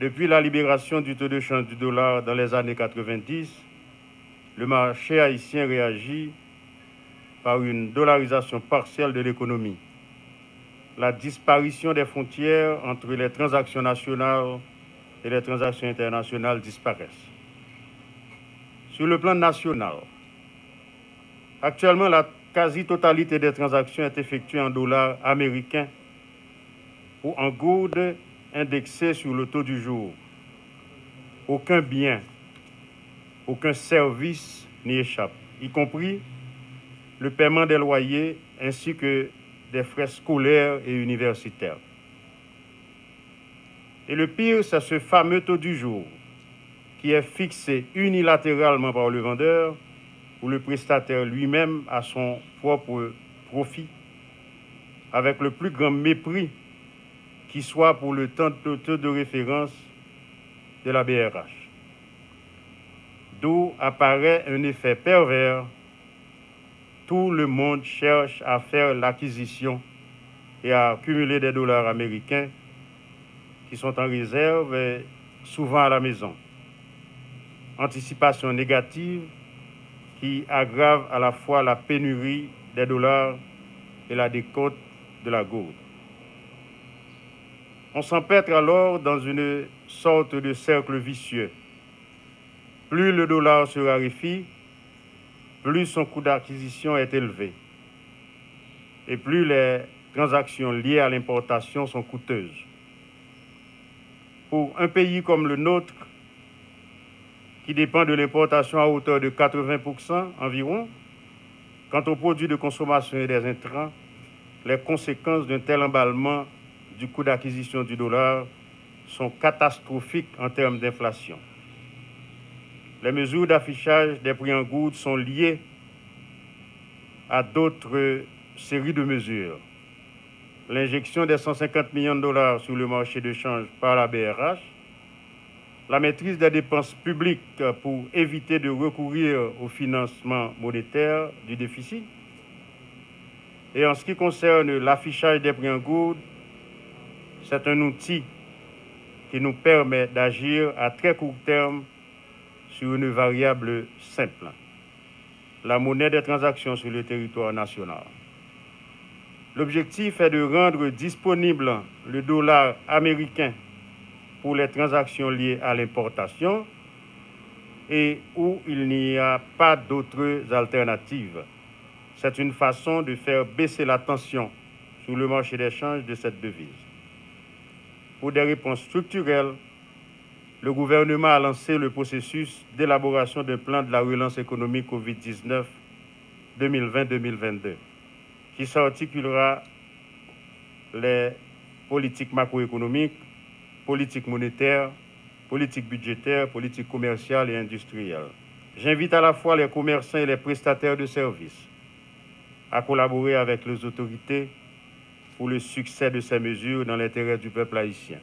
Depuis la libération du taux de change du dollar dans les années 90, le marché haïtien réagit par une dollarisation partielle de l'économie. La disparition des frontières entre les transactions nationales et les transactions internationales disparaissent. Sur le plan national, actuellement, la quasi-totalité des transactions est effectuée en dollars américains ou en gourdes indexées sur le taux du jour. Aucun bien, aucun service n'y échappe, y compris le paiement des loyers ainsi que des frais scolaires et universitaires. Et le pire, c'est ce fameux taux du jour qui est fixé unilatéralement par le vendeur ou le prestataire lui-même à son propre profit, avec le plus grand mépris qui soit pour le taux de référence de la BRH. D'où apparaît un effet pervers. Tout le monde cherche à faire l'acquisition et à accumuler des dollars américains qui sont en réserve et souvent à la maison. Anticipation négative qui aggrave à la fois la pénurie des dollars et la décote de la gourde. On s'empêtre alors dans une sorte de cercle vicieux. Plus le dollar se raréfie, plus son coût d'acquisition est élevé et plus les transactions liées à l'importation sont coûteuses. Pour un pays comme le nôtre, qui dépend de l'importation à hauteur de 80% environ, quant aux produits de consommation et des intrants, les conséquences d'un tel emballement du coût d'acquisition du dollar sont catastrophiques en termes d'inflation. Les mesures d'affichage des prix en gouttes sont liées à d'autres séries de mesures. L'injection des 150 millions de dollars sur le marché de change par la BRH, la maîtrise des dépenses publiques pour éviter de recourir au financement monétaire du déficit. Et en ce qui concerne l'affichage des prix en gouttes, c'est un outil qui nous permet d'agir à très court terme sur une variable simple, la monnaie des transactions sur le territoire national. L'objectif est de rendre disponible le dollar américain pour les transactions liées à l'importation et où il n'y a pas d'autres alternatives. C'est une façon de faire baisser la tension sur le marché d'échange de cette devise. Pour des réponses structurelles, le gouvernement a lancé le processus d'élaboration d'un plan de la relance économique Covid-19 2020-2022 qui s'articulera les politiques macroéconomiques, politique monétaire, politique budgétaire, politique commerciale et industrielle. J'invite à la fois les commerçants et les prestataires de services à collaborer avec les autorités pour le succès de ces mesures dans l'intérêt du peuple haïtien.